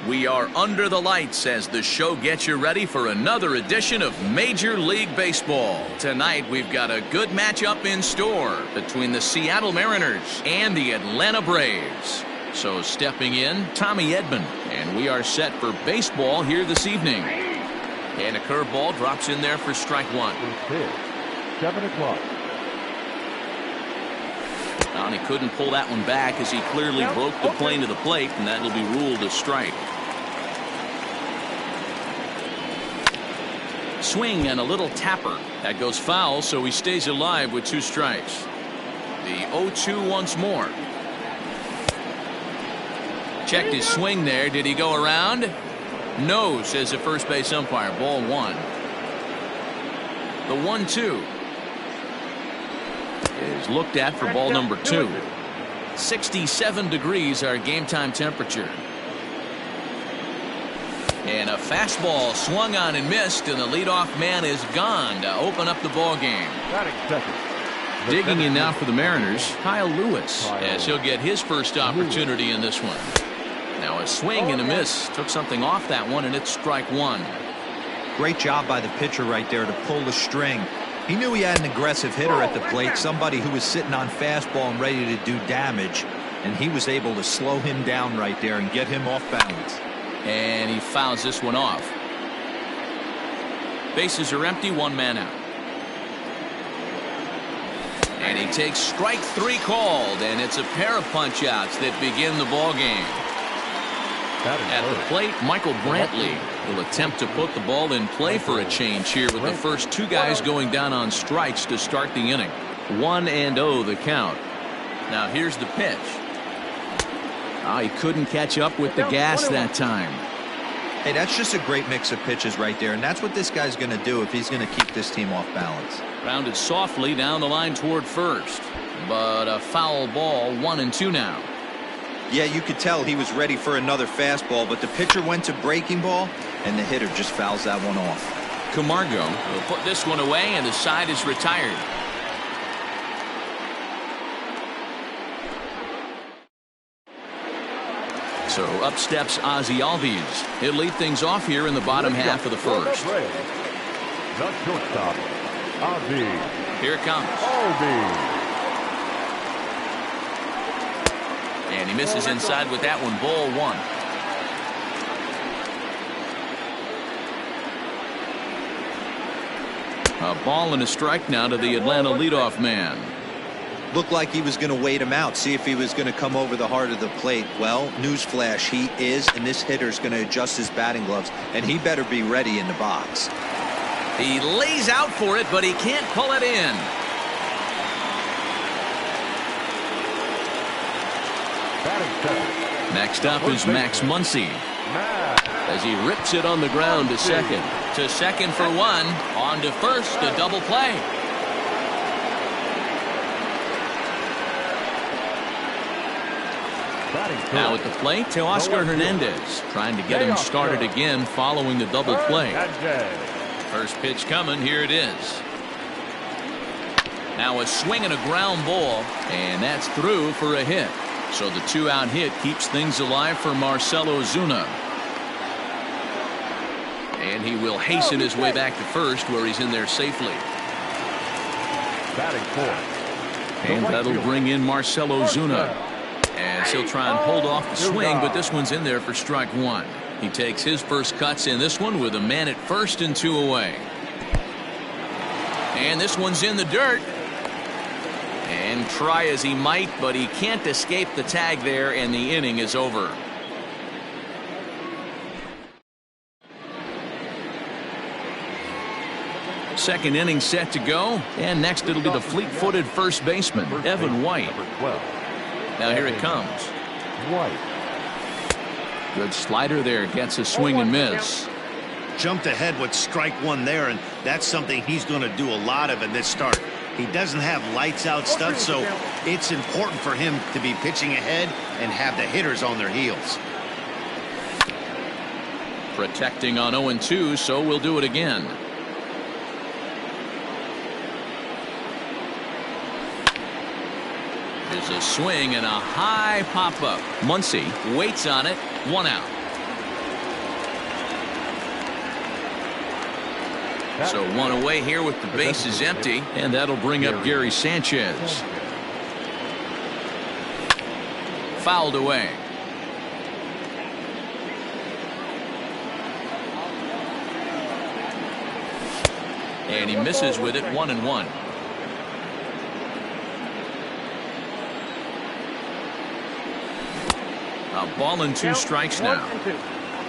We are under the lights as the show gets you ready for another edition of Major League Baseball. Tonight we've got a good matchup in store between the Seattle Mariners and the Atlanta Braves. So stepping in, Tommy Edman, and we are set for baseball here this evening. And a curveball drops in there for strike one. 7 o'clock. And he couldn't pull that one back as he clearly broke the plane to the plate, and that'll be ruled a strike. Swing and a little tapper. That goes foul, so he stays alive with 2 strikes. The 0-2 once more. Checked his swing there. Did he go around? No, says the first base umpire. Ball 1. The 1-2 is looked at for ball number 2. 67 degrees our game time temperature. And a fastball swung on and missed, and the leadoff man is gone to open up the ball game. Digging in now for the Mariners, Kyle Lewis, as he'll get his first opportunity in this one. Now a swing and a miss. Took something off that one, and it's strike 1. Great job by the pitcher right there to pull the string. He knew he had an aggressive hitter at the plate, somebody who was sitting on fastball and ready to do damage, and he was able to slow him down right there and get him off balance. And he fouls this one off. Bases are empty, 1 man out. And he takes strike 3 called, and it's a pair of punch outs that begin the ball game. At the plate, Michael Brantley will attempt to put the ball in play for a change here with the first 2 guys going down on strikes to start the inning. 1-0 the count. Now here's the pitch. He couldn't catch up with the gas that time. Hey, that's just a great mix of pitches right there, and that's what this guy's going to do if he's going to keep this team off balance. Grounded softly down the line toward first, but a foul ball. 1-2 now. Yeah, you could tell he was ready for another fastball, but the pitcher went to breaking ball, and the hitter just fouls that one off. Camargo will put this one away, and the side is retired. So up steps Ozzie Albies. He'll lead things off here in the bottom half of the first. The shortstop, Ozzie. Here it comes. Albies. And he misses inside with that one. Ball 1. A ball and a strike now to the Atlanta leadoff man. Looked like he was going to wait him out, see if he was going to come over the heart of the plate. Well, newsflash, he is, and this hitter's going to adjust his batting gloves, and he better be ready in the box. He lays out for it, but he can't pull it in. Next up is Max Muncy as he rips it on the ground to second. To second for 1. On to first, a double play. Now at the plate, Teoscar Hernandez trying to get him started again following the double play. First pitch coming. Here it is. Now a swing and a ground ball, and that's through for a hit. So the 2-out hit keeps things alive for Marcell Ozuna. And he will hasten his way back to first, where he's in there safely. And that'll bring in Marcell Ozuna, as he'll try and hold off the swing, but this one's in there for strike 1. He takes his first cuts in this one with a man at first and 2 away. And this one's in the dirt. And try as he might, but he can't escape the tag there, and the inning is over. Second inning set to go, and next it'll be the fleet-footed first baseman, Evan White. Now here it comes. White. Good slider there, gets a swing and miss. Jumped ahead with strike 1 there, and that's something he's going to do a lot of in this start. He doesn't have lights out stuff, so it's important for him to be pitching ahead and have the hitters on their heels. Protecting on 0-2, so we'll do it again. There's a swing and a high pop-up. Muncy waits on it. 1 out. So one away here with the bases empty, and that'll bring up Gary Sanchez. Fouled away. And he misses with it, 1-1. A ball and 2 strikes now.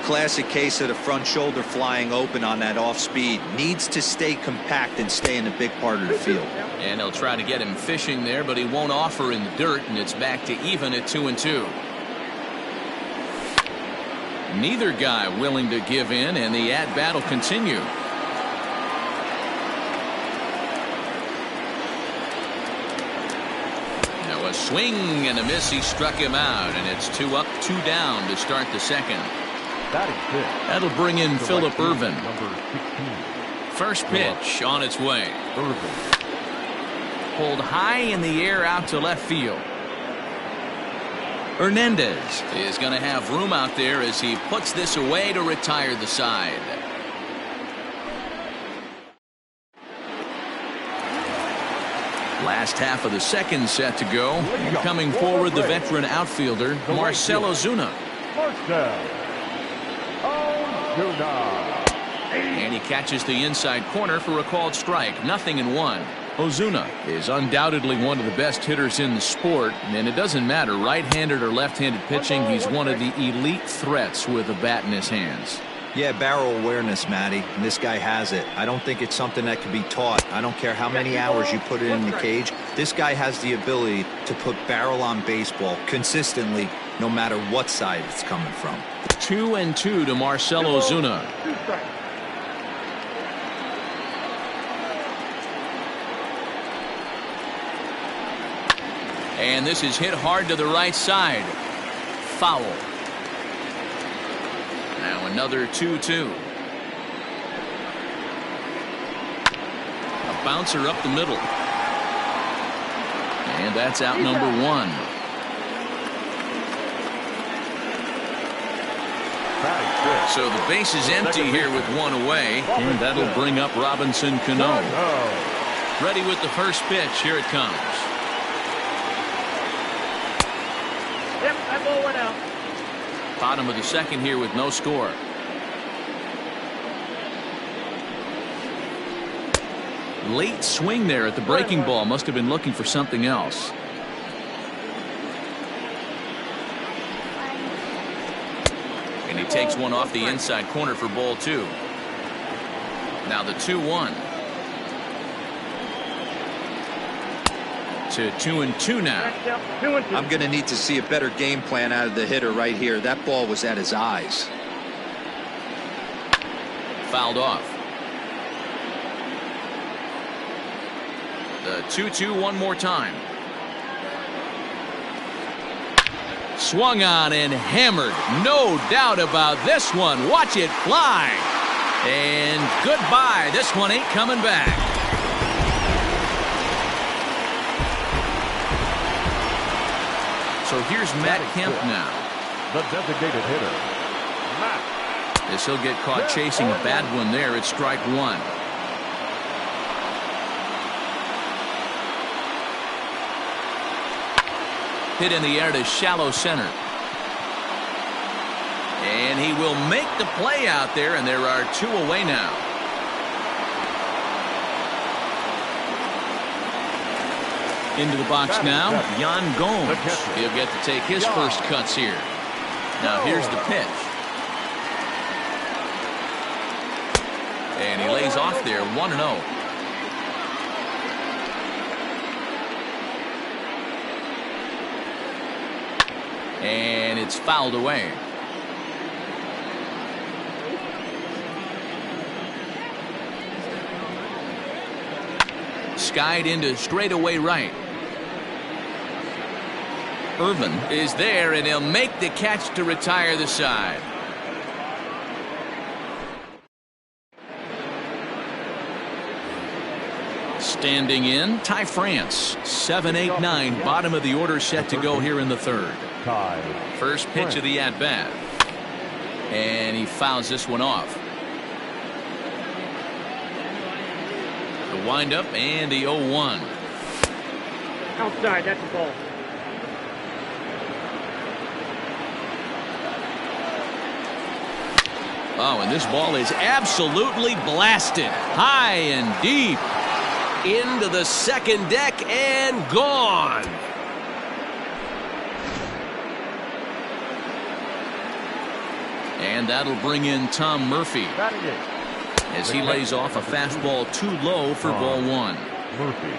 Classic case of the front shoulder flying open on that off speed. Needs to stay compact and stay in a big part of the field. And they'll try to get him fishing there, but he won't offer in the dirt, and it's back to even at 2-2. Neither guy willing to give in, and the at-bat will continue. Now a swing and a miss. He struck him out, and it's 2 up, 2 down to start the second. That'll bring in Phillip Ervin. First pitch on its way. Pulled high in the air out to left field. Hernandez is going to have room out there as he puts this away to retire the side. Last half of the second set to go. And coming forward, the veteran outfielder, Marcell Ozuna. And he catches the inside corner for a called strike. 0-1. Ozuna is undoubtedly one of the best hitters in the sport, and it doesn't matter right-handed or left-handed pitching. He's one of the elite threats with a bat in his hands. Yeah, barrel awareness, Matty, and this guy has it. I don't think it's something that can be taught. I don't care how many hours you put it in the cage. This guy has the ability to put barrel on baseball consistently, no matter what side it's coming from. 2-2 to Marcell Ozuna. And this is hit hard to the right side. Foul. Now another 2-2. A bouncer up the middle. And that's out number 1. So the base is empty here with 1 away, and that'll bring up Robinson Cano. Ready with the first pitch. Here it comes. Yep, that ball went out. Bottom of the second here with no score. Late swing there at the breaking ball. Must have been looking for something else. And he takes one off the inside corner for ball 2. Now the 2-1. To 2-2 now. I'm going to need to see a better game plan out of the hitter right here. That ball was at his eyes. Fouled off. The 2-2 one more time. Swung on and hammered. No doubt about this one. Watch it fly. And goodbye. This one ain't coming back. So here's Matt Kemp now. The designated hitter, Matt. As he'll get caught chasing a bad one there. It's strike 1. Hit in the air to shallow center. And he will make the play out there, and there are 2 away now. Into the box now, Yan Gomes. He'll get to take his first cuts here. Now here's the pitch. And he lays off there, 1-0. And it's fouled away. Skied into straightaway right. Ervin is there, and he'll make the catch to retire the side. Standing in, Ty France. 7-8-9, bottom of the order set to go here in the third. First pitch of the at-bat. And he fouls this one off. The windup and the 0-1. Outside, that's a ball. Oh, and this ball is absolutely blasted. High and deep. Into the second deck and gone. And that'll bring in Tom Murphy as he lays off a fastball too low for ball one. Murphy.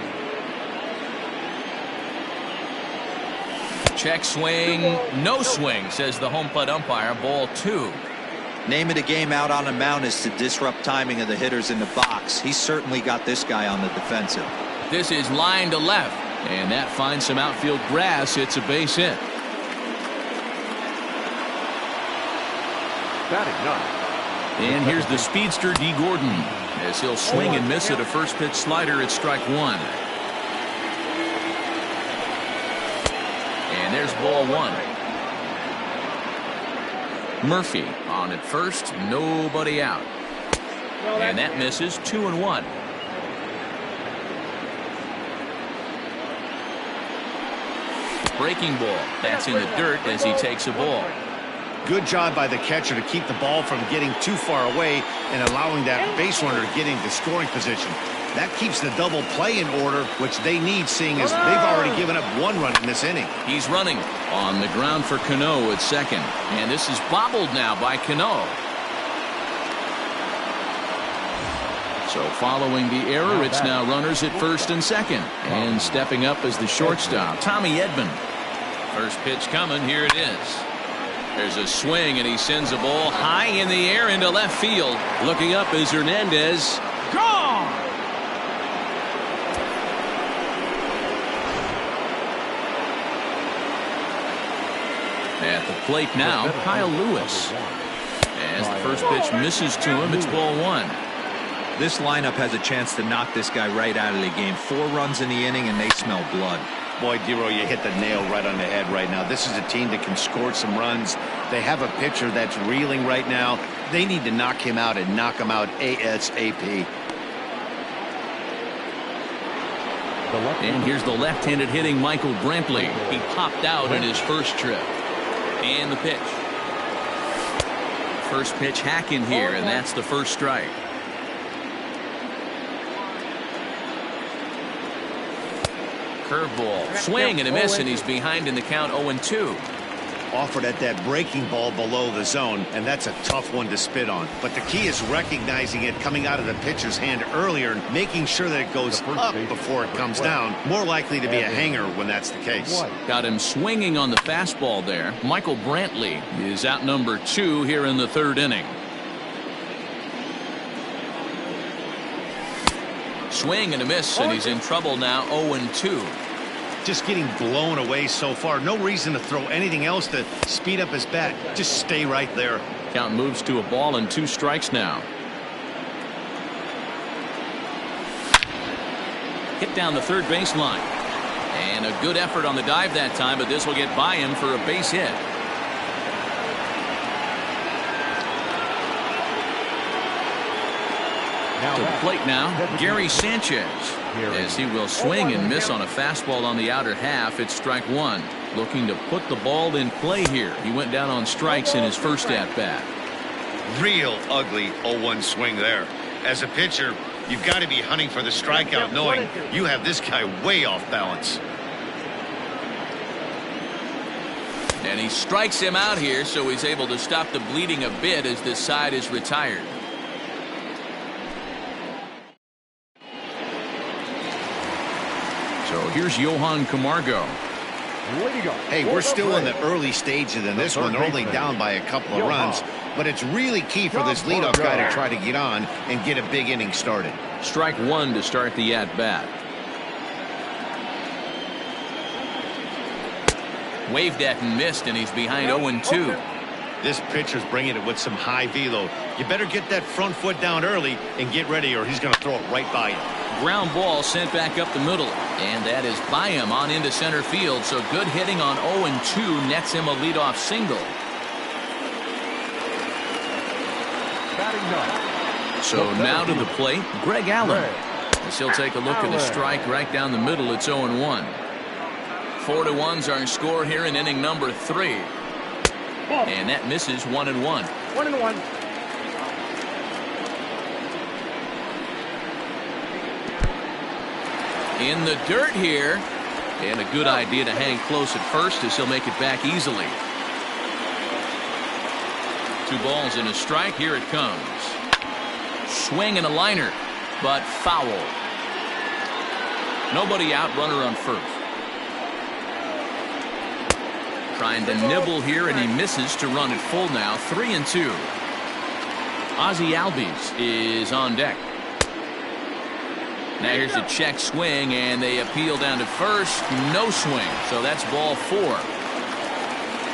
Check swing, no swing, says the home plate umpire. Ball two. Name of the game out on the mound is to disrupt timing of the hitters in the box. He's certainly got this guy on the defensive. This is line to left, and that finds some outfield grass. It's a base hit. Batting ninth. And here's the speedster D. Gordon as he'll swing and miss at a first pitch slider at strike one. And there's ball one. Murphy on at first, nobody out. And that misses 2-1. Breaking ball. That's in the dirt as he takes a ball. Good job by the catcher to keep the ball from getting too far away and allowing that base runner to get into scoring position. That keeps the double play in order, which they need, seeing as they've already given up one run in this inning. He's running on the ground for Cano at second. And this is bobbled now by Cano. So following the error, it's now runners at first and second. And stepping up as the shortstop, Tommy Edman. First pitch coming. Here it is. There's a swing, and he sends a ball high in the air into left field. Looking up is Hernandez. Gone! At the plate now, Kyle Lewis. As the first pitch misses to him, it's ball one. This lineup has a chance to knock this guy right out of the game. 4 runs in the inning, and they smell blood. Boy, Dero, you hit the nail right on the head right now. This is a team that can score some runs. They have a pitcher that's reeling right now. They need to knock him out and knock him out ASAP. And here's the left-handed hitting Michael Brantley. He popped out in his first trip. And the pitch. First pitch hack in here, and that's the first strike. Curveball, swing and a miss, and he's behind in the count 0-2. Offered at that breaking ball below the zone, and that's a tough one to spit on. But the key is recognizing it coming out of the pitcher's hand earlier and making sure that it goes up before it comes down. More likely to be a hanger when that's the case. Got him swinging on the fastball there. Michael Brantley is out number 2 here in the third inning. Swing and a miss, and he's in trouble now. 0-2. Just getting blown away so far. No reason to throw anything else to speed up his bat. Just stay right there. Count moves to a ball and 2 strikes now. Hit down the third baseline. And a good effort on the dive that time, but this will get by him for a base hit. To the plate now, Gary Sanchez. As he will swing and miss on a fastball on the outer half. It's strike one. Looking to put the ball in play here. He went down on strikes in his first at-bat. Real ugly 0-1 swing there. As a pitcher, you've got to be hunting for the strikeout, knowing you have this guy way off balance. And he strikes him out here, so he's able to stop the bleeding a bit as this side is retired. So here's Johan Camargo. Hey, we're still in the early stages in this one. They're only down by a couple of runs, but it's really key for this leadoff guy to try to get on and get a big inning started. Strike one to start the at-bat. Waved at and missed, and he's behind 0-2. This pitcher's bringing it with some high velo. You better get that front foot down early and get ready, or he's going to throw it right by you. Ground ball sent back up the middle, and that is by him on into center field. So good hitting on 0-2 nets him a leadoff single. So now to the plate, Greg Allen. As he'll take a look at a strike right down the middle. It's 0-1. 4-1's our score here in inning number 3. And that misses 1-1. 1-1. In the dirt here. And a good idea to hang close at first as he'll make it back easily. 2 balls and a strike. Here it comes. Swing and a liner, but foul. Nobody out, runner on first. Trying to nibble here, and he misses to run it full now. 3-2. Ozzie Albies is on deck. Now here's a check swing, and they appeal down to first. No swing, so that's ball 4.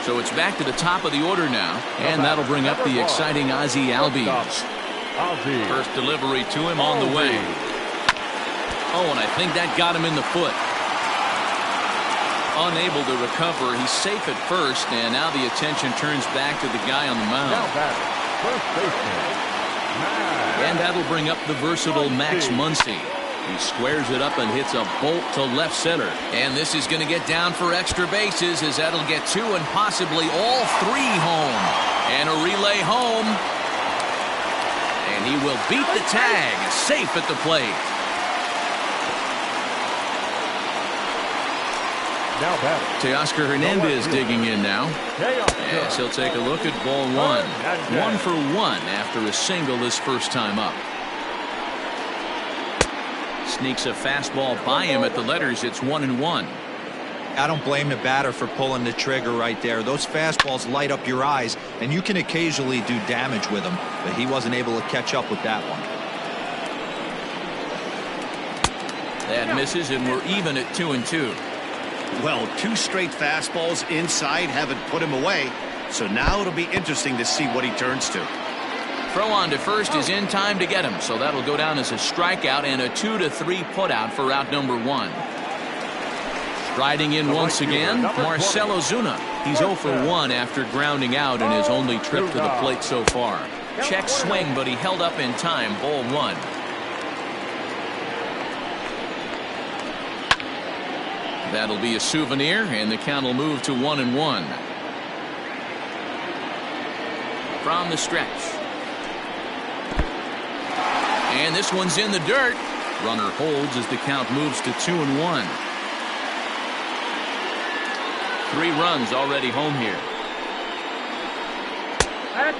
So it's back to the top of the order now, and that'll bring up the exciting Ozzie Albies. First delivery to him on the way. Oh, and I think that got him in the foot. Unable to recover. He's safe at first, and now the attention turns back to the guy on the mound. And that'll bring up the versatile Max Muncy. He squares it up and hits a bolt to left center. And this is going to get down for extra bases, as that'll get 2 and possibly all 3 home. And a relay home. And he will beat the tag, safe at the plate. Teoscar Hernandez digging in now. As he'll take a look at ball 1. 1 for 1 after a single his first time up. Sneaks a fastball by him at the letters. It's 1-1. I don't blame the batter for pulling the trigger right there. Those fastballs light up your eyes, and you can occasionally do damage with them, but he wasn't able to catch up with that one. That misses, and we're even at 2-2. Well, 2 straight fastballs inside haven't put him away, so now it'll be interesting to see what he turns to. Throw on to first is in time to get him, so that'll go down as a strikeout and a 2-3 putout for out number 1. Striding in once again, Marcell Ozuna. He's 0 for 1 after grounding out in his only trip to the plate so far. Check swing, but he held up in time. Ball 1. That'll be a souvenir, and the count will move to 1-1. From the stretch. And this one's in the dirt. Runner holds as the count moves to 2-1. 3 runs already home here.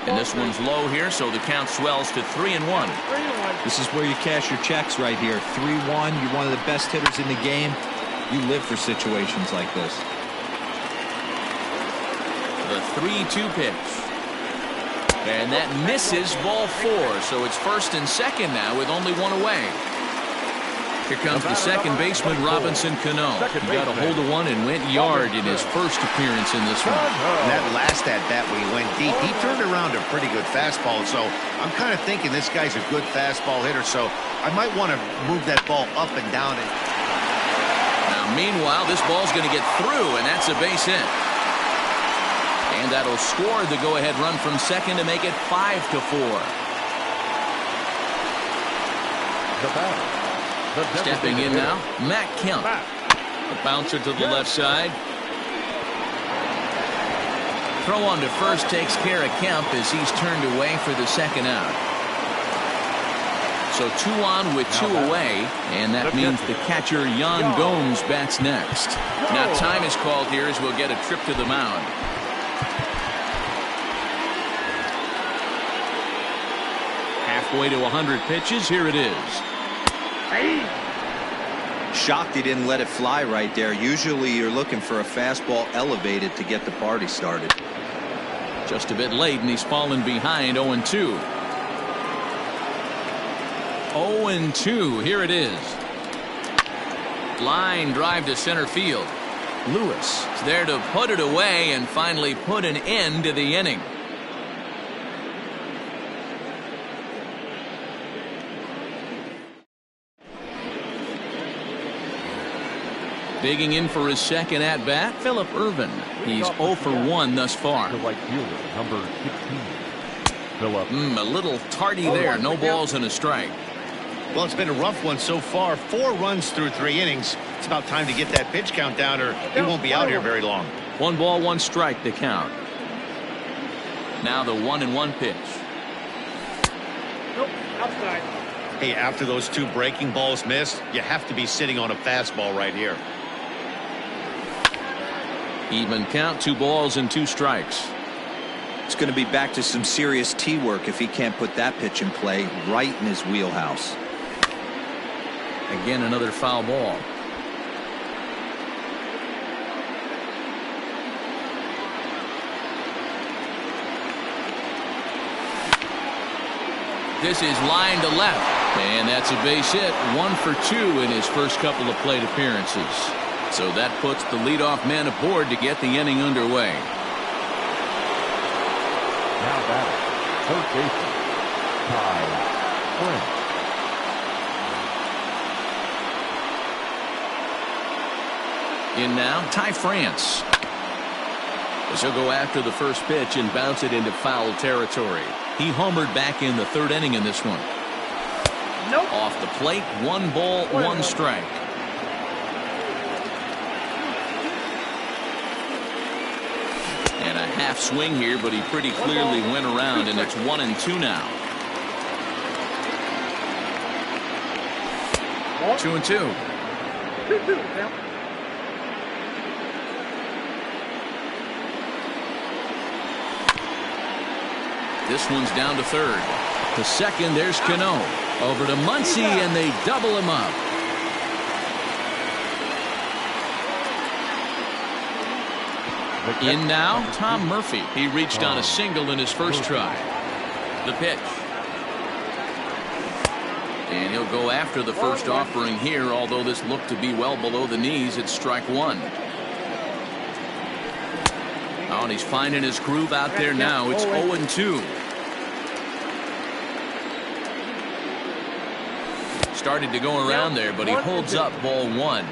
And this one's low here, so the count swells to 3-1. This is where you cash your checks right here. 3-1. You're one of the best hitters in the game. You live for situations like this. The 3-2 pitch. And that misses ball 4. So it's first and second now with only 1 away. Here comes the second baseman, Robinson Cano. He got a hold of one and went yard in his first appearance in this one. That last at bat when he went deep, he turned around a pretty good fastball. So I'm kind of thinking this guy's a good fastball hitter. So I might want to move that ball up and down. Now, meanwhile, this ball's going to get through, and that's a base hit. And that'll score the go-ahead run from second to make it 5-4. Stepping in now, Matt Kemp. The bouncer to the left side. Throw on to first takes care of Kemp as he's turned away for the second out. So 2 on with 2 away, and that means the catcher, Yan Gomes, bats next. Now time is called here as we'll get a trip to the mound. Halfway to 100 pitches. Here it is. Shocked he didn't let it fly right there. Usually you're looking for a fastball elevated to get the party started. Just a bit late, and he's fallen behind. 0-2. 0-2. Here it is. Line drive to center field. Lewis is there to put it away and finally put an end to the inning. Digging in for his second at-bat, Phillip Ervin. He's 0 for 1 thus far. Number 15. Phillip. A little tardy there. No balls and a strike. Well, it's been a rough one so far. 4 runs through 3 innings. It's about time to get that pitch count down or he won't be out here very long. 1 ball, 1 strike to count. Now the 1-1 pitch. Nope, outside. Hey, after those 2 breaking balls missed, you have to be sitting on a fastball right here. Even count, 2 balls and 2 strikes. It's going to be back to some serious tee work if he can't put that pitch in play right in his wheelhouse. Again, another foul ball. This is line to left, and that's a base hit. 1 for 2 in his first couple of plate appearances. So that puts the leadoff man aboard to get the inning underway. Now batting, third baseman, Ty France. In now, Ty France. As he'll go after the first pitch and bounce it into foul territory. He homered back in the 3rd inning in this one. Nope. Off the plate, 1 ball, 1 strike. And a half swing here, but he pretty clearly went around, and it's 1-2 now. 2-2. 2-2. This one's down to 3rd. To 2nd, there's Cano. Over to Muncy, and they double him up. In now, Tom Murphy. He reached on a single in his first try. The pitch. And he'll go after the first offering here, although this looked to be well below the knees. It's strike 1. Oh, and he's finding his groove out there now. It's 0-2. Started to go around there, but he holds up ball 1.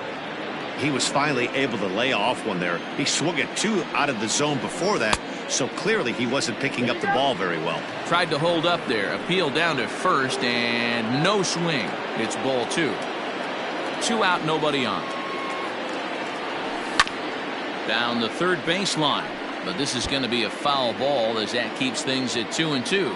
He was finally able to lay off one there. He swung at 2 out of the zone before that, so clearly he wasn't picking up the ball very well. Tried to hold up there. Appeal down to first, and no swing. It's ball 2. 2 out, nobody on. Down the third baseline. But this is going to be a foul ball as that keeps things at 2-2.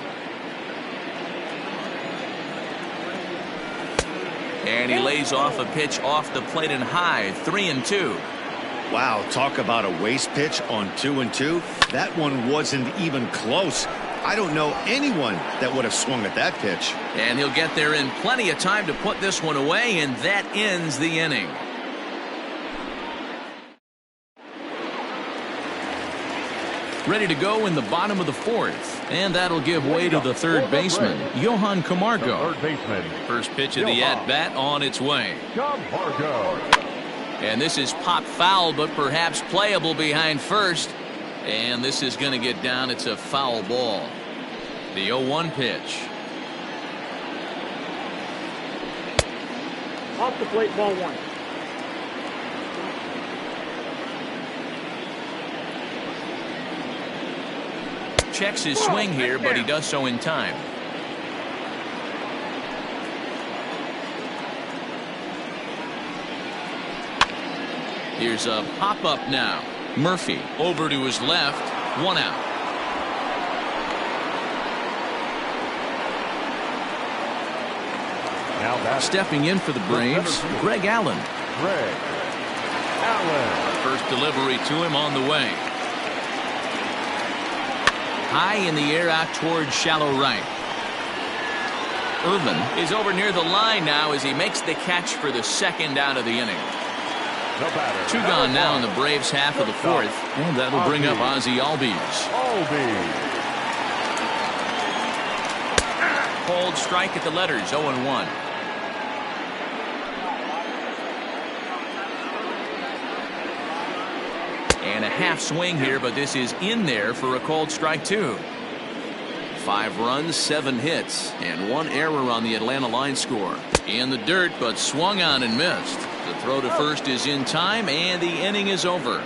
And he lays off a pitch off the plate and high. 3-2. Wow, talk about a waste pitch on 2-2. That one wasn't even close. I don't know anyone that would have swung at that pitch. And he'll get there in plenty of time to put this one away, and that ends the inning. Ready to go in the bottom of the 4th, and that'll give way to the third baseman, Johan Camargo. Third baseman. First pitch of the at-bat on its way. Camargo. And this is pop foul, but perhaps playable behind first. And this is going to get down. It's a foul ball. The 0-1 pitch. Off the plate, ball 1. Checks his swing here, but he does so in time. Here's a pop-up now. Murphy over to his left. 1 out. Now that's Stepping in for the Braves, Greg Allen. Greg Allen. First delivery to him on the way. High in the air out towards shallow right. Irvin is over near the line now as he makes the catch for the 2nd out of the inning. The batter. 2 gone now in the Braves half of the 4th, and that'll bring up Ozzie Albies. Cold strike at the letters, 0-1. And a half swing here, but this is in there for a called strike 2. 5 runs, 7 hits, and 1 error on the Atlanta line score. In the dirt, but swung on and missed. The throw to first is in time, and the inning is over.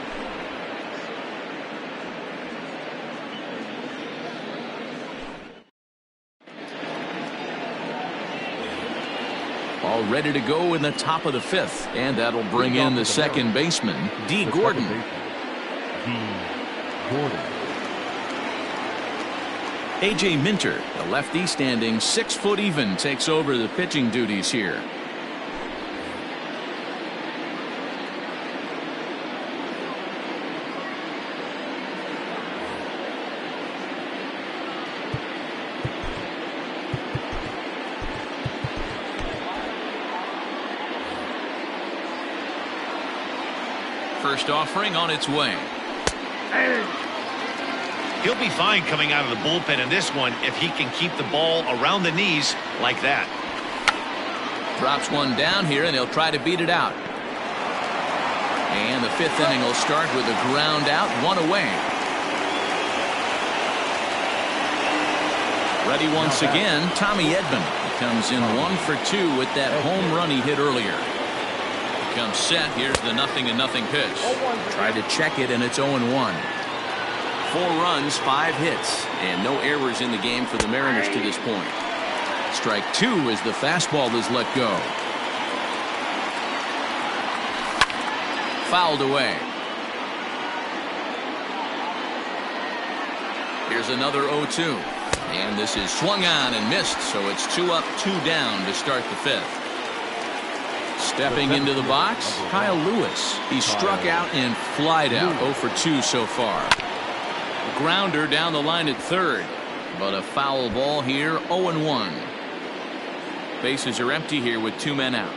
All ready to go in the top of the 5th. And that'll bring in the second baseman, D. Gordon. A.J. Minter, the lefty standing 6 foot even, takes over the pitching duties here. First offering on its way. He'll be fine coming out of the bullpen in this one if he can keep the ball around the knees like that. Drops one down here, and he'll try to beat it out. And the 5th inning will start with a ground out, 1 away. Ready once again, Tommy Edman. He comes in 1 for 2 with that home run he hit earlier. Comes set. Here's the 0-0 pitch. Try to check it, and it's 0-1. 4 runs, 5 hits, and no errors in the game for the Mariners to this point. Strike 2 as the fastball is let go. Fouled away. Here's another 0-2. And this is swung on and missed, so it's 2 up, 2 down to start the 5th. Stepping into the box, Kyle Lewis. He struck out and flied out. 0 for 2 so far. Grounder down the line at 3rd. But a foul ball here, 0-1. Bases are empty here with 2 men out.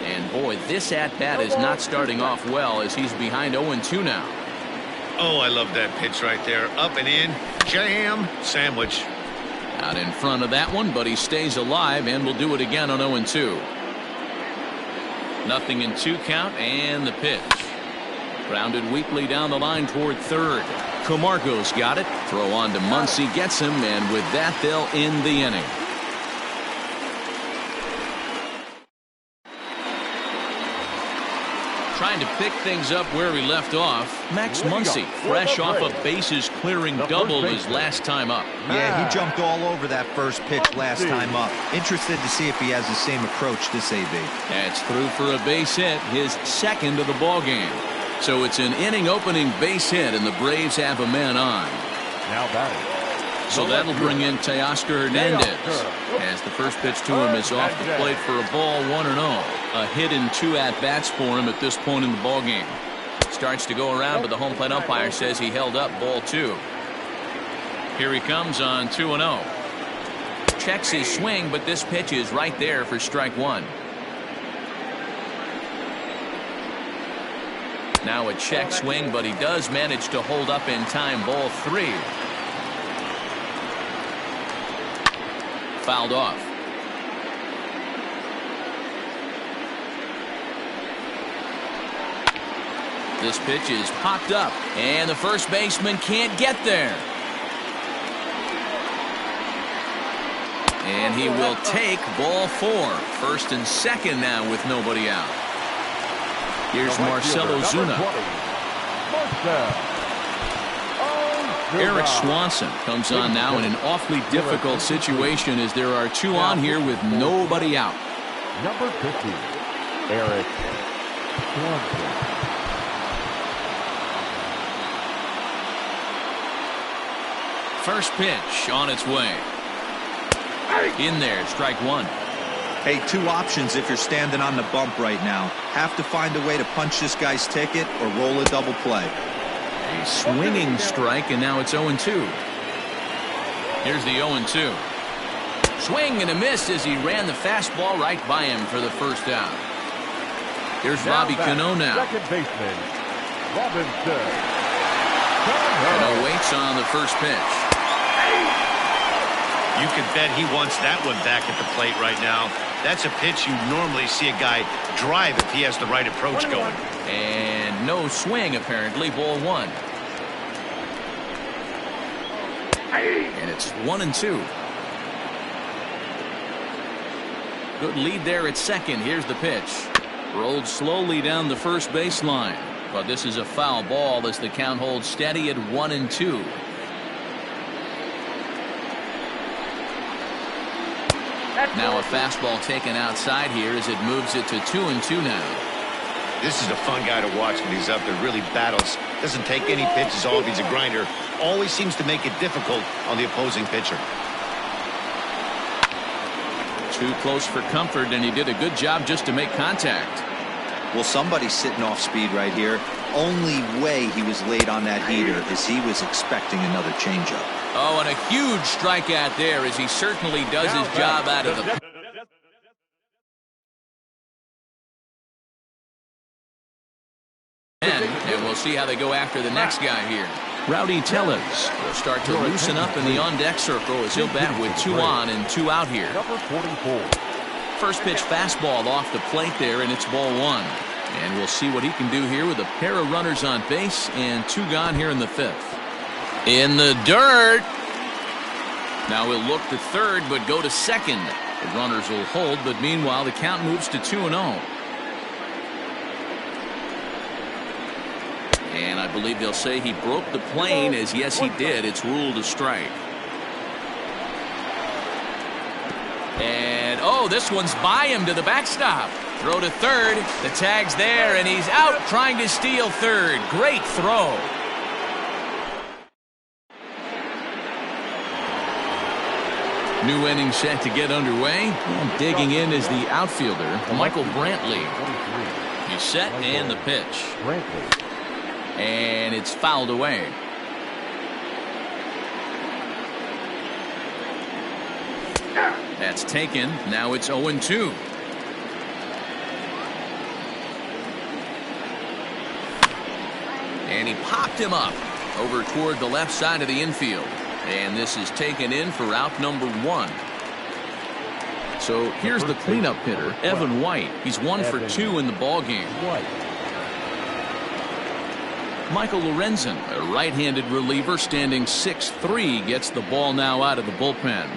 And boy, this at-bat is not starting off well as he's behind 0-2 now. Oh, I love that pitch right there. Up and in, jam, sandwich. Out in front of that one, but he stays alive and will do it again on 0-2. 0-2 count, and the pitch. Grounded weakly down the line toward 3rd. Camargo's got it. Throw on to Muncy, gets him, and with that, they'll end the inning. Trying to pick things up where we left off. Max Muncy, fresh off a bases clearing double his last time up. Yeah, he jumped all over that first pitch last time up. Interested to see if he has the same approach this AB. That's through for a base hit, his 2nd of the ball game. So it's an inning opening base hit, and the Braves have a man on. Now batting. So that'll bring in Teoscar Hernandez as the first pitch to him is off the plate for a ball, 1-0. A hit in 2 at-bats for him at this point in the ball game. Starts to go around, but the home plate umpire says he held up ball 2. Here he comes on 2-0. Checks his swing, but this pitch is right there for strike 1. Now a check swing, but he does manage to hold up in time, ball 3. Fouled off. This pitch is popped up, and the first baseman can't get there. And he will take ball 4. 1st and 2nd now with nobody out. Here's Marcell Ozuna. Eric Swanson comes on now in an awfully difficult situation as there are 2 on here with nobody out. Number 50, Eric Swanson. First pitch on its way. In there, strike 1. Hey, 2 options if you're standing on the bump right now. Have to find a way to punch this guy's ticket or roll a double play. A swinging strike, and now it's 0-2. Here's the 0-2. Swing and a miss as he ran the fastball right by him for the first out. Here's Robbie Cano now. Second baseman, Robinson. Cano waits on the first pitch. You can bet he wants that one back at the plate right now. That's a pitch you normally see a guy drive if he has the right approach going. And no swing, apparently. Ball 1. And it's 1-2. Good lead there at 2nd. Here's the pitch. Rolled slowly down the first baseline. But this is a foul ball as the count holds steady at 1-2. Now a fastball taken outside here as it moves it to 2-2 now. This is a fun guy to watch when he's up there. Really battles. Doesn't take any pitches off. He's a grinder. Always seems to make it difficult on the opposing pitcher. Too close for comfort, and he did a good job just to make contact. Well, somebody's sitting off speed right here. Only way he was late on that heater is he was expecting another changeup. Oh, and a huge strikeout there as he certainly does his job out of the... And we'll see how they go after the next guy here. Rowdy Tellez will start to loosen up in the on-deck circle as he'll bat with 2 on and 2 out here. Number 44. First pitch fastball off the plate there, and it's ball 1. And we'll see what he can do here with a pair of runners on base and 2 gone here in the 5th. In the dirt. Now he'll look to third but go to second. The runners will hold, but meanwhile the count moves to 2-0. And I believe they'll say he broke the plane, as yes he did. It's ruled a strike. And oh, this one's by him to the backstop. Throw to third. The tag's there, and he's out trying to steal third. Great throw. New inning set to get underway. And digging in is the outfielder, Michael Brantley. He's set and the pitch. And it's fouled away. That's taken. Now it's 0-2. And he popped him up over toward the left side of the infield. And this is taken in for out number 1. So here's the cleanup hitter, Evan White. He's 1 for 2 in the ballgame. Michael Lorenzen, a right-handed reliever standing 6'3", gets the ball now out of the bullpen.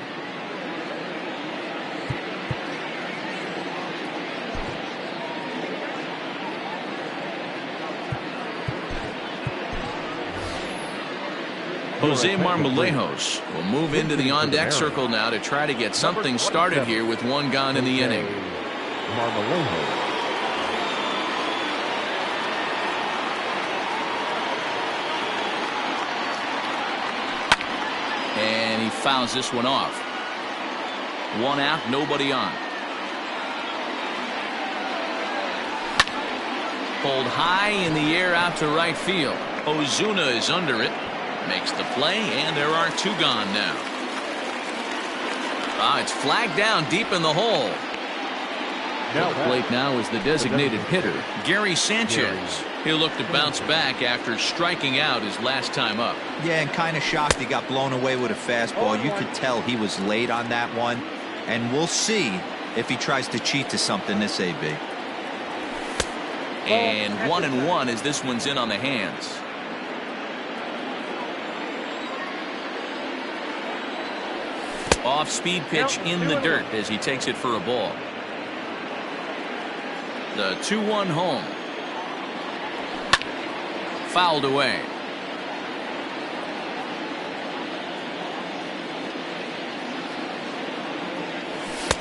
Jose Marmolejos will move into the on-deck circle now to try to get something started here with 1 gone in the inning. And he fouls this one off. 1 out, nobody on. Pulled high in the air out to right field. Ozuna is under it. Makes the play, and there are 2 gone now. It's flagged down deep in the hole. At the plate now is the designated hitter, Gary Sanchez. He'll look to bounce back after striking out his last time up. Yeah, and kind of shocked he got blown away with a fastball. You could tell he was late on that one. And we'll see if he tries to cheat to something this AB. And 1-1 as this one's in on the hands. Off-speed pitch in the dirt as he takes it for a ball. The 2-1 home. Fouled away.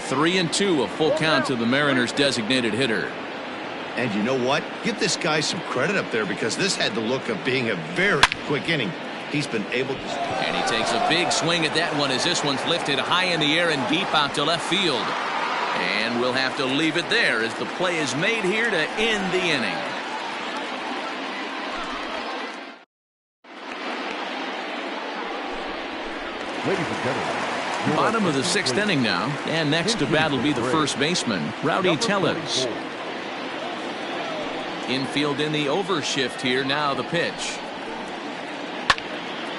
Three and 2, a full count to the Mariners' designated hitter. And you know what? Give this guy some credit up there, because this had the look of being a very quick inning. He's been able to... And he takes a big swing at that one as this one's lifted high in the air and deep out to left field. And we'll have to leave it there as the play is made here to end the inning. Ladies and gentlemen, Bottom of the 6th inning now, and next to bat will be the first baseman, Rowdy Tellez. Infield in the overshift here. Now the pitch.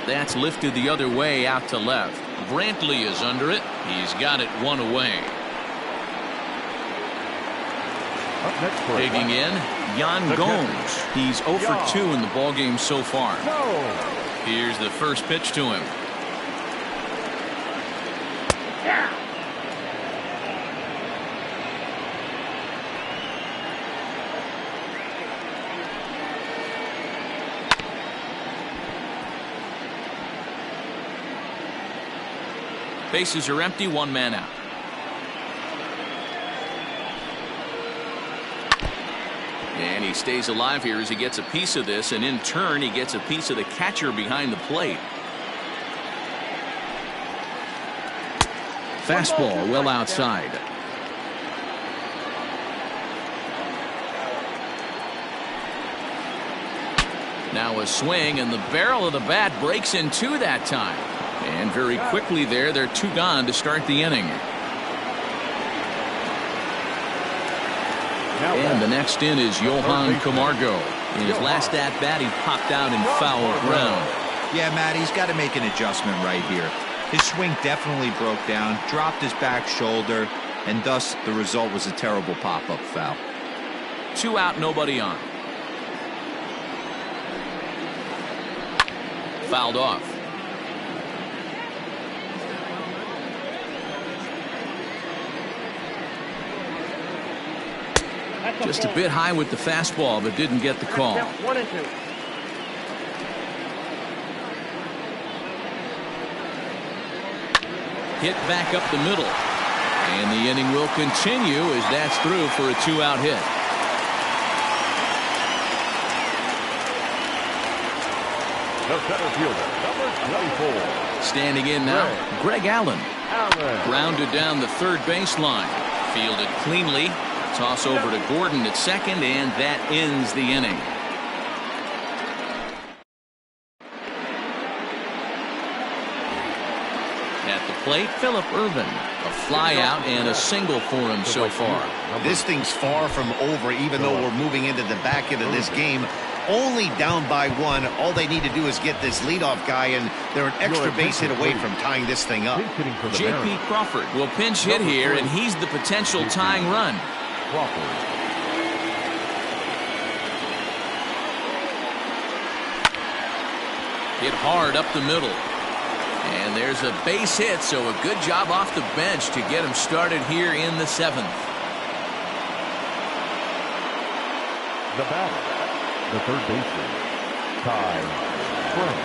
That's lifted the other way out to left. Brantley is under it. He's got it 1 away. Digging in, Yan Gomes. He's 0 for 2 in the ballgame so far. Here's the first pitch to him. Bases are empty, 1 man out. He stays alive here as he gets a piece of this, and in turn he gets a piece of the catcher behind the plate. Fastball well outside. Now a swing, and the barrel of the bat breaks in two that time. And very quickly there, they're two gone to start the inning. And the next in is Johan Camargo. In his last at-bat, he popped out in foul ground. Yeah, Matt, he's got to make an adjustment right here. His swing definitely broke down, dropped his back shoulder, and thus the result was a terrible pop-up foul. 2 out, nobody on. Fouled off. Just a bit high with the fastball, but didn't get the call. 1-2. Hit back up the middle. And the inning will continue as that's through for a 2-out hit. The center fielder, number 24. Standing in now, Greg Allen. Grounded down the third baseline. Fielded cleanly. Toss over to Gordon at second, and that ends the inning. At the plate, Phillip Ervin. A fly out and a single for him so far. This thing's far from over, even though we're moving into the back end of this game. Only down by 1. All they need to do is get this leadoff guy, and they're an extra base hit away from tying this thing up. J.P. Crawford will pinch hit here, and he's the potential tying run. Hit hard up the middle. And there's a base hit, so a good job off the bench to get him started here in the 7th. The batter, the third baseman, Ty Frank.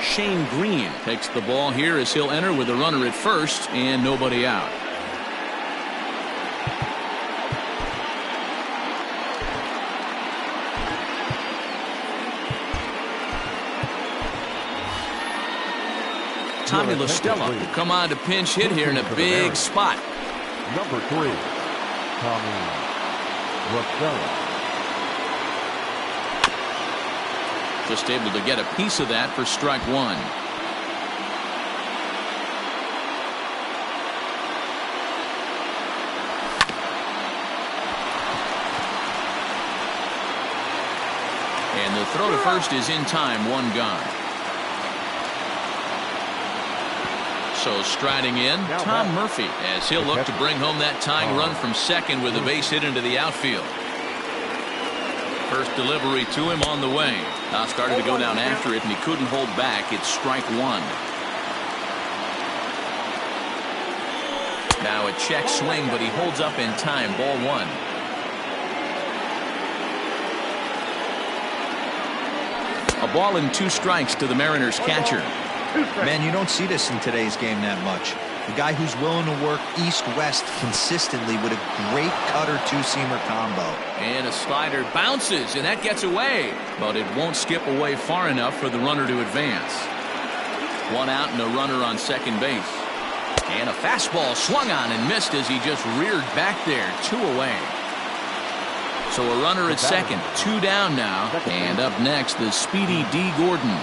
Shane Green takes the ball here as he'll enter with a runner at first and nobody out. Tommy La Stella will come on to pinch hit here in a big spot. Number 3, Tommy La Stella. Just able to get a piece of that for strike 1. And the throw to first is in time, 1 gone. So striding in, Tom Murphy, as he'll look to bring home that tying run from second with a base hit into the outfield. First delivery to him on the way. Now started to go down after it, and he couldn't hold back. It's strike 1. Now a check swing, but he holds up in time. Ball 1. A ball and 2 strikes to the Mariners catcher. Man, you don't see this in today's game that much. A guy who's willing to work east-west consistently with a great cutter two-seamer combo. And a slider bounces, and that gets away. But it won't skip away far enough for the runner to advance. 1 out and a runner on second base. And a fastball swung on and missed as he just reared back there. 2 away. So a runner at second. 2 down now. And up next, the speedy D. Gordon.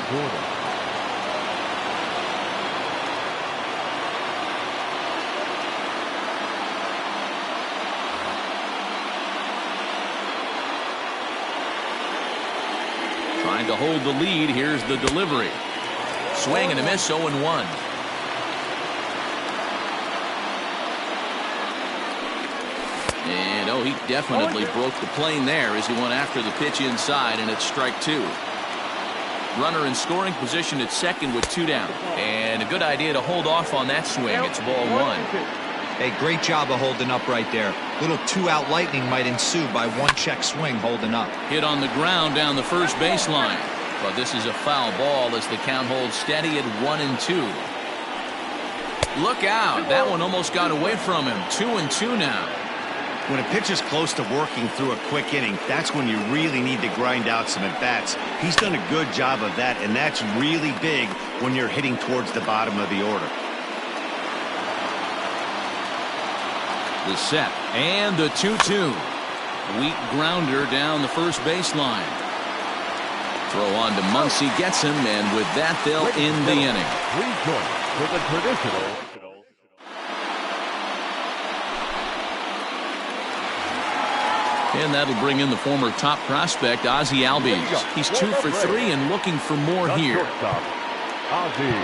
Trying to hold the lead. Here's the delivery. Swing and a miss, 0-1. And oh, he definitely broke the plane there as he went after the pitch inside, and it's strike 2. Runner in scoring position at second with 2 down. And a good idea to hold off on that swing. It's ball 1. Hey, great job of holding up right there. Little 2-out lightning might ensue by 1 check swing holding up. Hit on the ground down the first baseline. But this is a foul ball as the count holds steady at 1-2. Look out. That one almost got away from him. 2-2 now. When a pitch is close to working through a quick inning, that's when you really need to grind out some at-bats. He's done a good job of that, and that's really big when you're hitting towards the bottom of the order. The set and the 2-2. Weak grounder down the first baseline. Throw on to Muncy, gets him, and with that they'll end the inning. Please join for the traditional. And that'll bring in the former top prospect, Ozzie Albies. He's 2 for 3 and looking for more here. Ozzie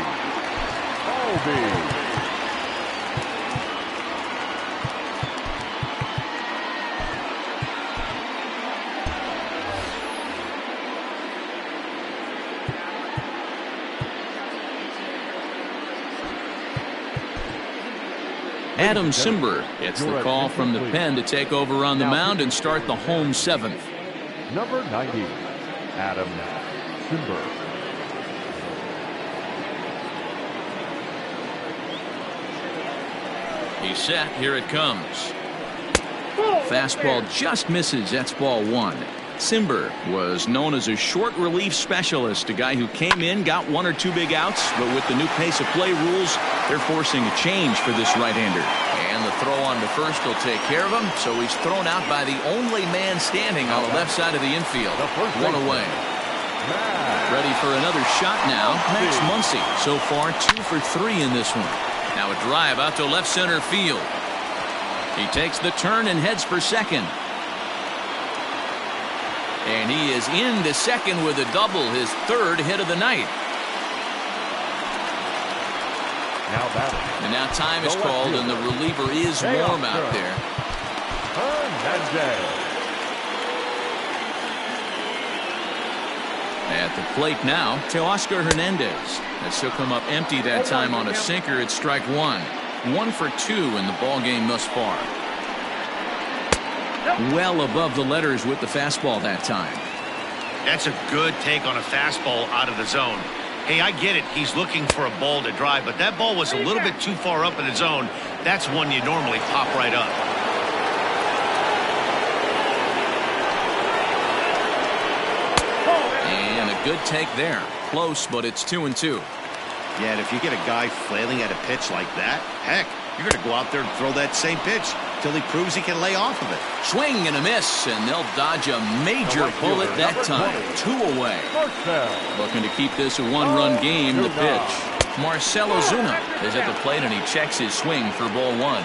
Albies. Adam Simber gets the call from the pen to take over on the mound and start the home 7th. Number 90, Adam Simber. He's set. Here it comes. Fastball just misses. That's ball 1. Simber was known as a short relief specialist, a guy who came in, got 1 or 2 big outs, but with the new pace of play rules, they're forcing a change for this right-hander. And the throw on to first will take care of him, so he's thrown out by the only man standing on the left side of the infield. 1 away. Ready for another shot now, Max Muncy. So far, 2 for 3 in this one. Now a drive out to left center field. He takes the turn and heads for second. And he is into second with a double, his 3rd hit of the night. And now time is called, and the reliever is warm out there. At the plate now, Teoscar Hernandez. As he'll come up empty that time on a sinker at strike 1. 1 for 2 in the ball game thus far. Well above the letters with the fastball that time. That's a good take on a fastball out of the zone. Hey, I get it. He's looking for a ball to drive, but that ball was a little bit too far up in the zone. That's one you normally pop right up. And a good take there. Close, but it's 2-2. Yeah, and if you get a guy flailing at a pitch like that, heck, you're going to go out there and throw that same pitch till he proves he can lay off of it. Swing and a miss, and they'll dodge a major bullet that time. 2 away. Looking to keep this a 1-run game. The pitch. Marcell Ozuna is at the plate, and he checks his swing for ball 1.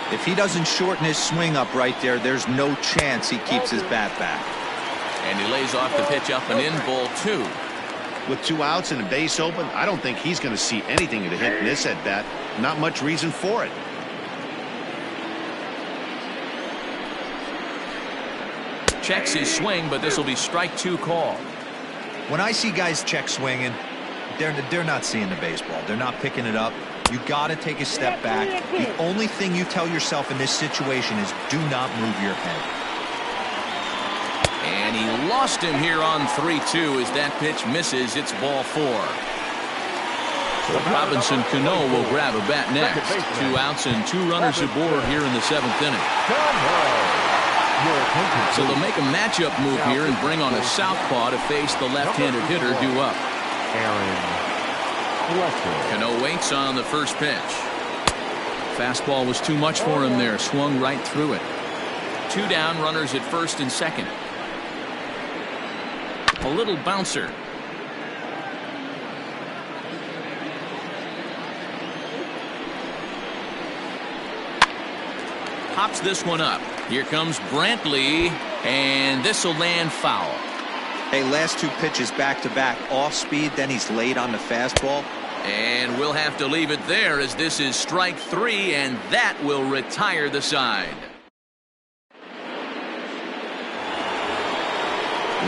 If he doesn't shorten his swing up right there, there's no chance he keeps his bat back. And he lays off the pitch up and in, ball 2. With 2 outs and a base open, I don't think he's going to see anything to hit in this at bat. Not much reason for it. Checks his swing, but this will be strike 2 call. When I see guys check swinging, they're not seeing the baseball. They're not picking it up. You got to take a step back. The only thing you tell yourself in this situation is do not move your head. And he lost him here on 3-2 as that pitch misses. It's ball 4. So Robinson Cano will grab a bat next. 2 outs and 2 runners aboard here in the 7th inning. So they'll make a matchup move here and bring on a southpaw to face the left-handed hitter due up. Cano waits on the first pitch. Fastball was too much for him there. Swung right through it. 2 down, runners at first and second. A little bouncer. Pops this one up. Here comes Brantley, and this will land foul. Hey, last 2 pitches back-to-back off speed, then he's late on the fastball. And we'll have to leave it there as this is strike 3, and that will retire the side.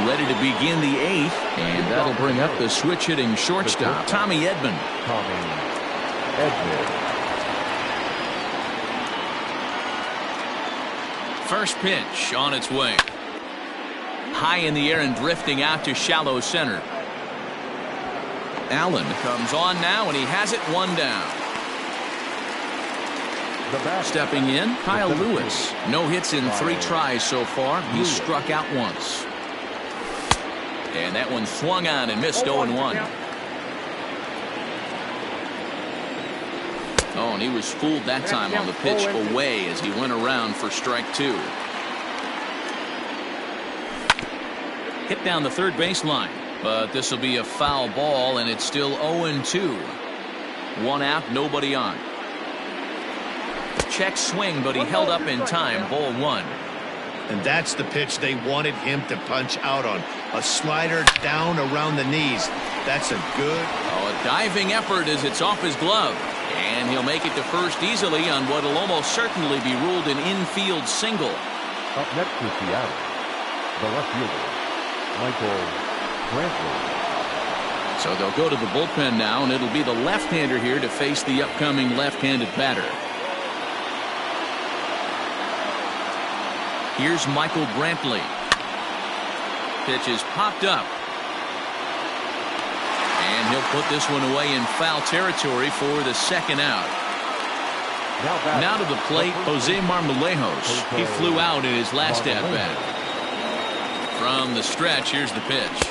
Ready to begin the 8th, and that'll bring up the switch-hitting shortstop, Tommy Edman. First pitch on its way. High in the air and drifting out to shallow center. Allen comes on now, and he has it 1 down. Stepping in, Kyle Lewis. No hits in 3 tries so far. He's struck out once. And that one swung on and missed 0-1. Oh, and he was fooled that time on the pitch away as he went around for strike 2. Hit down the third baseline, but this will be a foul ball, and it's still 0-2. 1 out, nobody on. Check swing, but he held up in time. Ball 1. And that's the pitch they wanted him to punch out on. A slider down around the knees. That's a good. Oh, a diving effort as it's off his glove. And he'll make it to first easily on what will almost certainly be ruled an infield single. Up next is Seattle, the left fielder, Michael Brantley. So they'll go to the bullpen now, and it'll be the left-hander here to face the upcoming left-handed batter. Here's Michael Brantley. Pitch is popped up. And he'll put this one away in foul territory for the second out. Now to the plate, Jose Marmolejos. He flew out in his last at-bat. From the stretch, here's the pitch.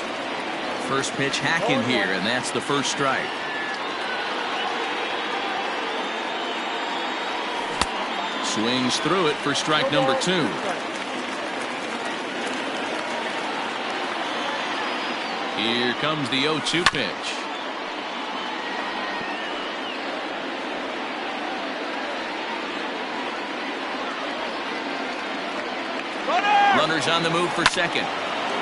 First pitch hacking here, and that's the first strike. Swings through it for strike number 2. Here comes the 0-2 pitch. Runners on the move for second.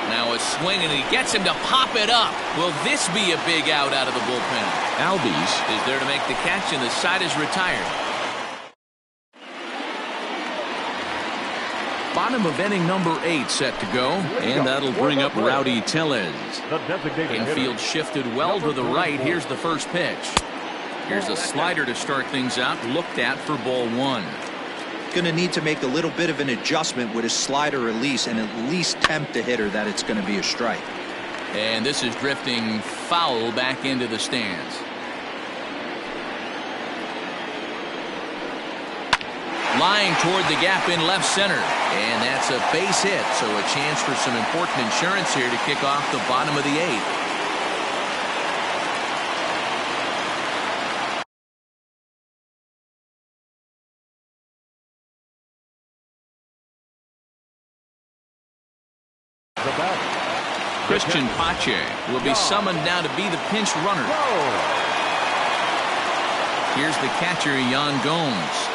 Now a swing, and he gets him to pop it up. Will this be a big out of the bullpen? Albies is there to make the catch, and the side is retired. Bottom of inning number 8 set to go, and that'll bring up Rowdy Tellez. Infield shifted well to the right. Here's the first pitch. Here's a slider to start things out, looked at for ball 1. Going to need to make a little bit of an adjustment with his slider release and at least tempt the hitter that it's going to be a strike. And this is drifting foul back into the stands. Lying toward the gap in left center, and that's a base hit, so a chance for some important insurance here to kick off the bottom of the 8th. Christian Pache will be summoned now to be the pinch runner. Here's the catcher, Yan Gomes,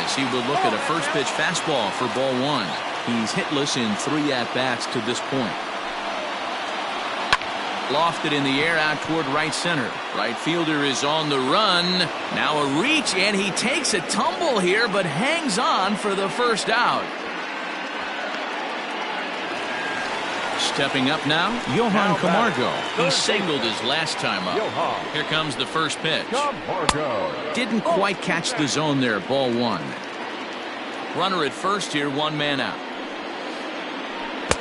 as he will look at a first pitch fastball for ball 1. He's hitless in 3 at-bats to this point. Lofted in the air out toward right center. Right fielder is on the run. Now a reach, and he takes a tumble here, but hangs on for the first out. Stepping up now, Johan Camargo. He singled his last time up. Here comes the first pitch. Didn't quite catch the zone there, ball 1. Runner at first here, 1 man out.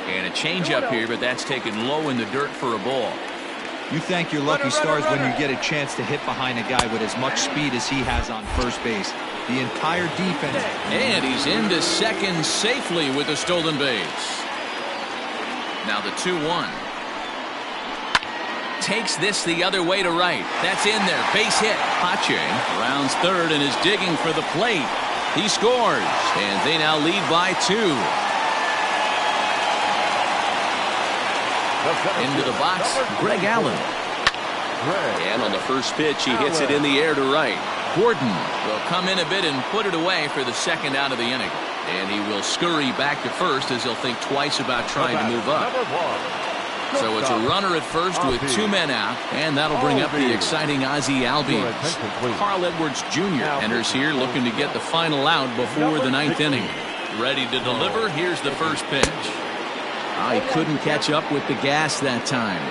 And a changeup here, but that's taken low in the dirt for a ball. You thank your lucky stars when you get a chance to hit behind a guy with as much speed as he has on first base. The entire defense. And he's into second safely with a stolen base. Now the 2-1. Takes this the other way to right. That's in there. Base hit. Pache rounds third and is digging for the plate. He scores, and they now lead by 2. Into the box, Greg Allen. And on the first pitch, he hits it in the air to right. Gordon will come in a bit and put it away for the second out of the inning. And he will scurry back to first as he'll think twice about trying to move up. So it's a runner at first with 2 men out, and that'll bring up the exciting Ozzie Albies. Carl Edwards Jr. enters here looking to get the final out before the 9th inning. Ready to deliver. Here's the first pitch. He couldn't catch up with the gas that time.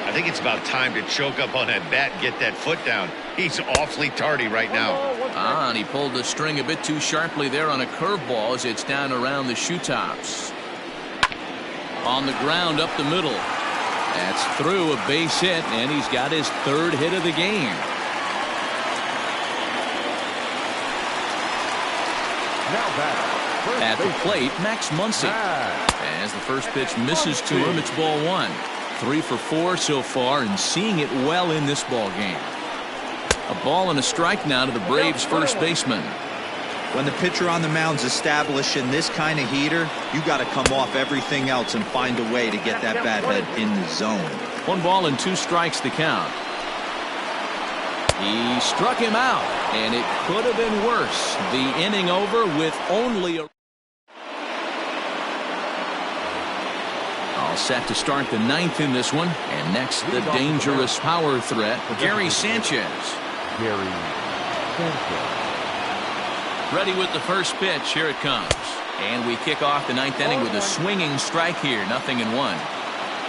I think it's about time to choke up on that bat and get that foot down. He's awfully tardy right now. And he pulled the string a bit too sharply there on a curveball as it's down around the shoe tops. On the ground up the middle. That's through, a base hit, and he's got his 3rd hit of the game. At the plate, Max Muncy. As the first pitch misses to him, it's ball one. 3 for 4 so far, and seeing it well in this ball game. A ball and a strike now to the Braves first baseman. When the pitcher on the mound's establishing this kind of heater, you got to come off everything else and find a way to get that bat head in the zone. 1 ball and 2 strikes to count. He struck him out, and it could have been worse. The inning over with only a... All set to start the 9th in this one. And next, the dangerous power threat, Gary Sanchez. Ready with the first pitch. Here it comes. And we kick off the 9th inning with a swinging strike here. 0-1.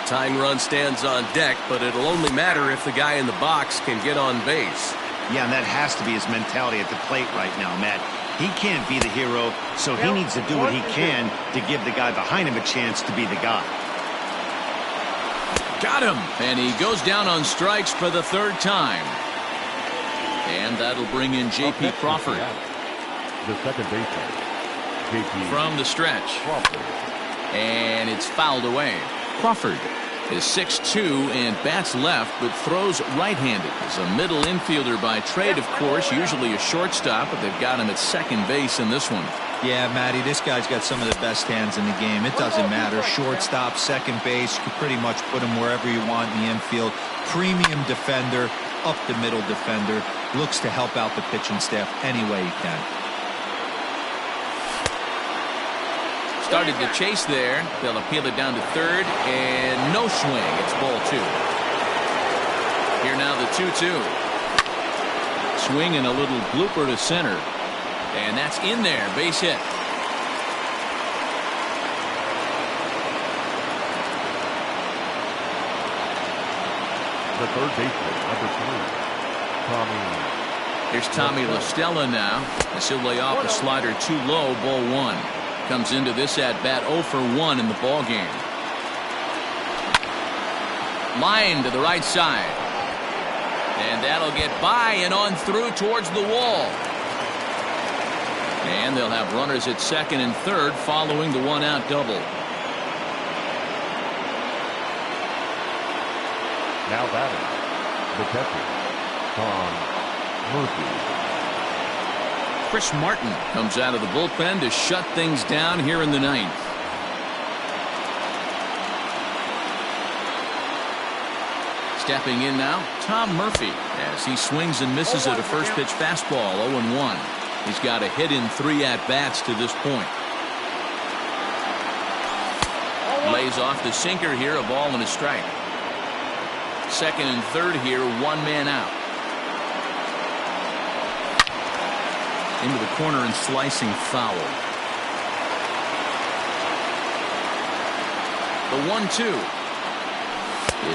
Tying run stands on deck, but it'll only matter if the guy in the box can get on base. Yeah, and that has to be his mentality at the plate right now, Matt. He can't be the hero, so he needs to do what he can to give the guy behind him a chance to be the guy. Got him, and he goes down on strikes for the 3rd time. And that'll bring in J.P. Crawford. The second baseman, J.P. From the stretch. Crawford. And it's fouled away. Crawford is 6'2" and bats left, but throws right-handed. He's a middle infielder by trade, of course, usually a shortstop, but they've got him at second base in this one. Yeah, Matty, this guy's got some of the best hands in the game. It doesn't matter. Shortstop, second base, you can pretty much put him wherever you want in the infield. Premium defender, up the middle defender, looks to help out the pitching staff any way he can. Started the chase there. They'll appeal it down to 3rd, and no swing. It's ball 2. Here now the 2-2. Swing and a little blooper to center. And that's in there. Base hit. The third baseman, number 3, Tommy. Here's Tommy La Stella now. As he'll lay off a slider too low. Ball 1. Comes into this at bat 0 for 1 in the ball game. Line to the right side. And that'll get by and on through towards the wall. And they'll have runners at 2nd and 3rd following the 1-out double. Now batting, the catcher, Tom Murphy. Chris Martin comes out of the bullpen to shut things down here in the 9th. Stepping in now, Tom Murphy, as he swings and misses at a first pitch fastball. 0-1. He's got a hit in 3 at-bats to this point. Lays off the sinker here, a ball and a strike. 2nd and 3rd here, 1 man out. Into the corner and slicing foul. The 1-2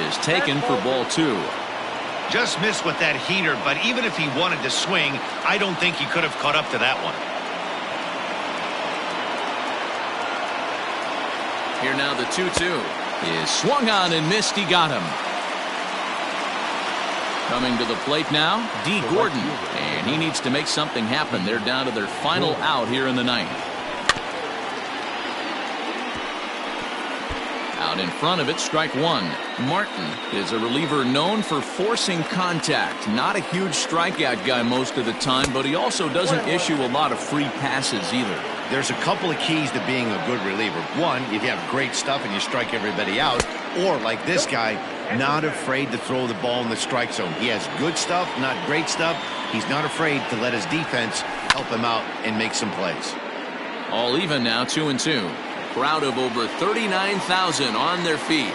is taken for ball 2. Just missed with that heater, but even if he wanted to swing, I don't think he could have caught up to that one. Here now the 2-2 is swung on and missed. He got him. Coming to the plate now, D. Gordon, and he needs to make something happen. They're down to their final out here in the 9th. Out in front of it, strike 1. Martin is a reliever known for forcing contact. Not a huge strikeout guy most of the time, but he also doesn't issue a lot of free passes either. There's a couple of keys to being a good reliever. One, if you have great stuff and you strike everybody out, or like this guy, not afraid to throw the ball in the strike zone. He has good stuff, not great stuff. He's not afraid to let his defense help him out and make some plays. All even now, 2-2. Crowd of over 39,000 on their feet.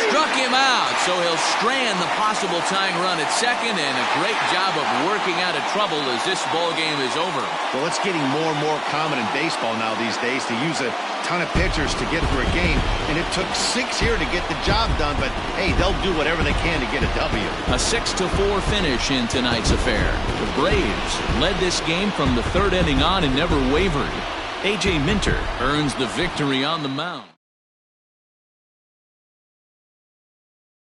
Struck him out, so he'll strand the possible tying run at 2nd, and a great job of working out of trouble as this ball game is over. Well, it's getting more and more common in baseball now these days to use a ton of pitchers to get through a game, and it took 6 here to get the job done, but hey, they'll do whatever they can to get a W. A 6-4 finish in tonight's affair. The Braves led this game from the 3rd inning on and never wavered. A.J. Minter earns the victory on the mound.